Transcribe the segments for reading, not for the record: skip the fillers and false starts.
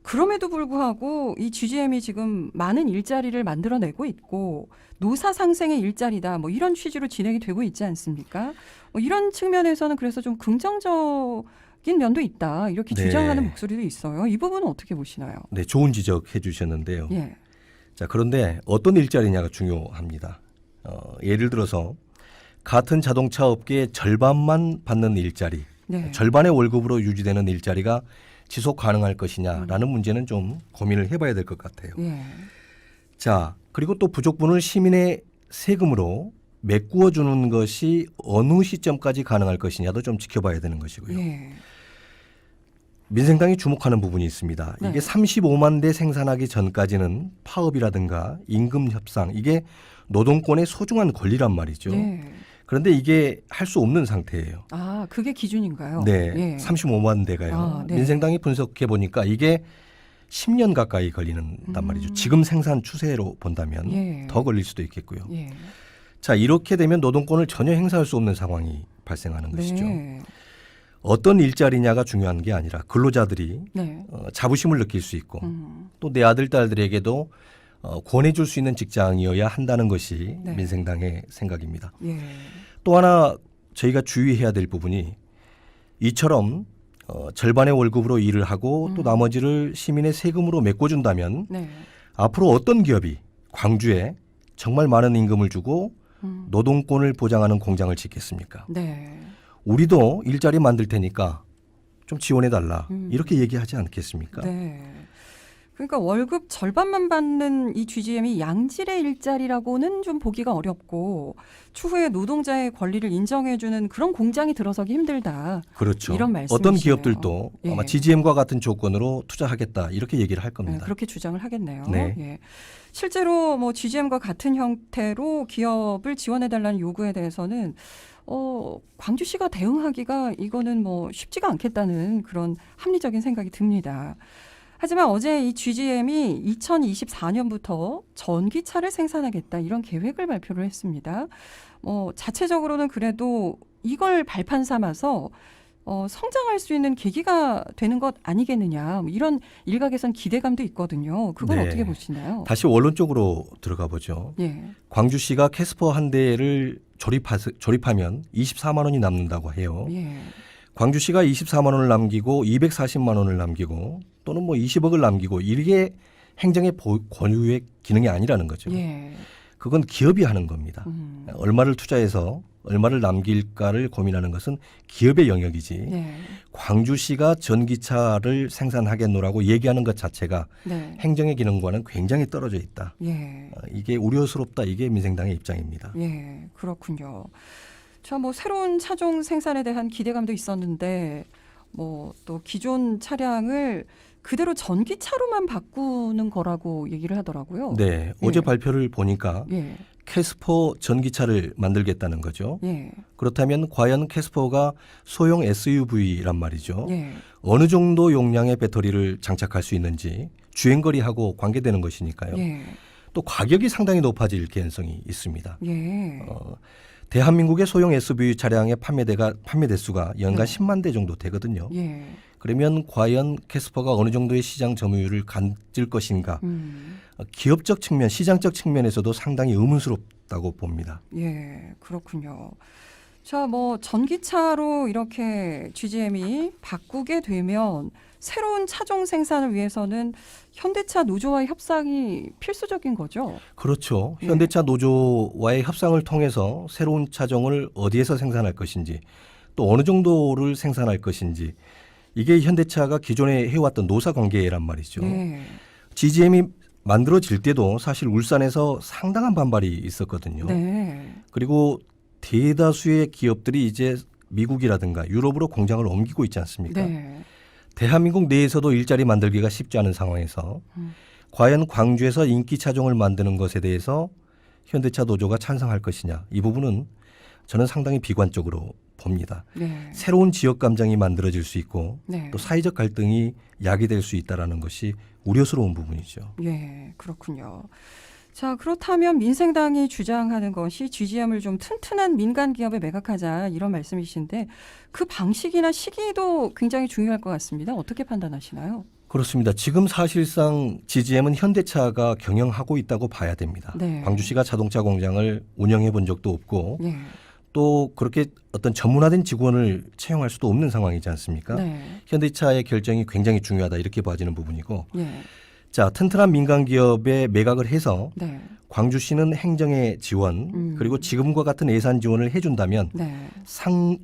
그럼에도 불구하고 이 GGM이 지금 많은 일자리를 만들어내고 있고 노사 상생의 일자리다 뭐 이런 취지로 진행이 되고 있지 않습니까? 뭐 이런 측면에서는 그래서 좀 긍정적인 면도 있다 이렇게 네. 주장하는 목소리도 있어요. 이 부분은 어떻게 보시나요? 네, 좋은 지적해 주셨는데요. 예. 자, 그런데 어떤 일자리냐가 중요합니다. 예를 들어서 같은 자동차 업계의 절반만 받는 일자리, 네. 절반의 월급으로 유지되는 일자리가 지속 가능할 것이냐라는 문제는 좀 고민을 해봐야 될 것 같아요. 예. 자, 그리고 또 부족분을 시민의 세금으로 메꾸어 주는 것이 어느 시점까지 가능할 것이냐도 좀 지켜봐야 되는 것이고요. 예. 민생당이 주목하는 부분이 있습니다. 네. 이게 35만 대 생산하기 전까지는 파업이라든가 임금 협상 이게 노동권의 소중한 권리란 말이죠. 예. 그런데 이게 할 수 없는 상태예요. 아, 그게 기준인가요? 네, 예. 35만 대가요. 아, 네. 민생당이 분석해 보니까 이게 10년 가까이 걸리는단 말이죠. 지금 생산 추세로 본다면 예. 더 걸릴 수도 있겠고요. 예. 자, 이렇게 되면 노동권을 전혀 행사할 수 없는 상황이 발생하는 것이죠. 네. 어떤 일자리냐가 중요한 게 아니라 근로자들이 네. 자부심을 느낄 수 있고 또 내 아들, 딸들에게도 권해줄 수 있는 직장이어야 한다는 것이 네. 민생당의 생각입니다. 예. 또 하나 저희가 주의해야 될 부분이 이처럼 절반의 월급으로 일을 하고 또 나머지를 시민의 세금으로 메꿔준다면 네. 앞으로 어떤 기업이 광주에 정말 많은 임금을 주고 노동권을 보장하는 공장을 짓겠습니까? 네. 우리도 일자리 만들 테니까 좀 지원해달라 이렇게 얘기하지 않겠습니까? 네. 그러니까 월급 절반만 받는 이 GGM이 양질의 일자리라고는 좀 보기가 어렵고 추후에 노동자의 권리를 인정해주는 그런 공장이 들어서기 힘들다. 그렇죠. 이런 말씀이시네요. 어떤 기업들도 예. 아마 GGM과 같은 조건으로 투자하겠다 이렇게 얘기를 할 네, 겁니다. 그렇게 주장을 하겠네요. 네. 예. 실제로 뭐 GGM과 같은 형태로 기업을 지원해달라는 요구에 대해서는 광주시가 대응하기가 이거는 뭐 쉽지가 않겠다는 그런 합리적인 생각이 듭니다. 하지만 어제 이 GGM이 2024년부터 전기차를 생산하겠다 이런 계획을 발표를 했습니다. 자체적으로는 그래도 이걸 발판 삼아서 성장할 수 있는 계기가 되는 것 아니겠느냐 뭐 이런 일각에선 기대감도 있거든요. 그건 네. 어떻게 보시나요? 다시 원론 쪽으로 들어가 보죠. 예. 광주시가 캐스퍼 한 대를 조립하면 24만 원이 남는다고 해요. 예. 광주시가 24만 원을 남기고 240만 원을 남기고 또는 뭐 20억을 남기고 이게 행정의 권유의 기능이 아니라는 거죠. 예. 그건 기업이 하는 겁니다. 얼마를 투자해서 얼마를 남길까를 고민하는 것은 기업의 영역이지 예. 광주시가 전기차를 생산하겠노라고 얘기하는 것 자체가 네. 행정의 기능과는 굉장히 떨어져 있다. 예. 이게 우려스럽다. 이게 민생당의 입장입니다. 예. 그렇군요. 자, 뭐 새로운 차종 생산에 대한 기대감도 있었는데 뭐 또 기존 차량을 그대로 전기차로만 바꾸는 거라고 얘기를 하더라고요. 네, 예. 어제 발표를 보니까 예. 캐스퍼 전기차를 만들겠다는 거죠. 예. 그렇다면 과연 캐스퍼가 소형 SUV란 말이죠. 예. 어느 정도 용량의 배터리를 장착할 수 있는지 주행거리하고 관계되는 것이니까요. 예. 또 가격이 상당히 높아질 개연성이 있습니다. 예. 대한민국의 소형 SUV 차량의 판매 대수가 연간 네. 10만 대 정도 되거든요. 예. 그러면 과연 캐스퍼가 어느 정도의 시장 점유율을 가질 것인가? 기업적 측면, 시장적 측면에서도 상당히 의문스럽다고 봅니다. 예. 그렇군요. 자, 뭐 전기차로 이렇게 GGM이 바꾸게 되면 새로운 차종 생산을 위해서는 현대차 노조와의 협상이 필수적인 거죠. 그렇죠. 예. 현대차 노조와의 협상을 통해서 새로운 차종을 어디에서 생산할 것인지 또 어느 정도를 생산할 것인지 이게 현대차가 기존에 해왔던 노사 관계란 말이죠. 네. GGM이 만들어질 때도 사실 울산에서 상당한 반발이 있었거든요. 네. 그리고 대다수의 기업들이 이제 미국이라든가 유럽으로 공장을 옮기고 있지 않습니까? 네. 대한민국 내에서도 일자리 만들기가 쉽지 않은 상황에서 과연 광주에서 인기 차종을 만드는 것에 대해서 현대차 노조가 찬성할 것이냐 이 부분은 저는 상당히 비관적으로 봅니다. 네. 새로운 지역 감정이 만들어질 수 있고 네. 또 사회적 갈등이 야기될 수 있다는 것이 우려스러운 부분이죠. 예, 그렇군요. 자, 그렇다면 민생당이 주장하는 것이 GGM을 좀 튼튼한 민간 기업에 매각하자 이런 말씀이신데 그 방식이나 시기도 굉장히 중요할 것 같습니다. 어떻게 판단하시나요? 그렇습니다. 지금 사실상 GGM은 현대차가 경영하고 있다고 봐야 됩니다. 네. 광주시가 자동차 공장을 운영해 본 적도 없고 예. 또 그렇게 어떤 전문화된 직원을 채용할 수도 없는 상황이지 않습니까? 네. 현대차의 결정이 굉장히 중요하다 이렇게 봐지는 부분이고 예. 자 튼튼한 민간 기업에 매각을 해서 네. 광주시는 행정의 지원 그리고 지금과 같은 예산 지원을 해준다면 네.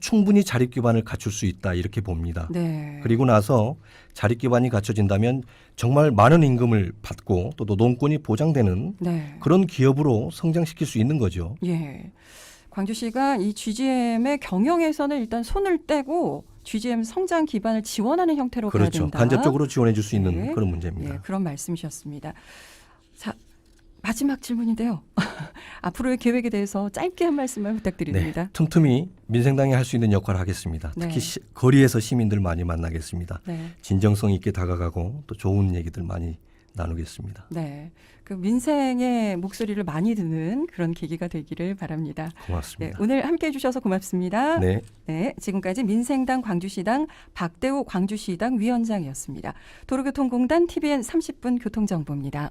충분히 자립 기반을 갖출 수 있다 이렇게 봅니다. 네. 그리고 나서 자립 기반이 갖춰진다면 정말 많은 임금을 받고 또 노동권이 보장되는 네. 그런 기업으로 성장시킬 수 있는 거죠. 예. 광주시가 이 GGM의 경영에서는 일단 손을 떼고 GGM 성장 기반을 지원하는 형태로 가야 그렇죠. 된다. 간접적으로 지원해 줄 수 있는 네. 그런 문제입니다. 예, 그런 말씀이셨습니다. 자, 마지막 질문인데요. 앞으로의 계획에 대해서 짧게 한 말씀만 부탁드립니다. 네, 틈틈이 민생당이 할 수 있는 역할을 하겠습니다. 네. 특히 거리에서 시민들 많이 만나겠습니다. 네. 진정성 있게 다가가고 또 좋은 얘기들 많이 나누겠습니다. 네. 그 민생의 목소리를 많이 듣는 그런 계기가 되기를 바랍니다. 네, 고맙습니다. 오늘 함께해 주셔서 고맙습니다. 네. 네, 지금까지 민생당 광주시당 박대우 광주시당 위원장이었습니다. 도로교통공단 TVN 30분 교통정보입니다.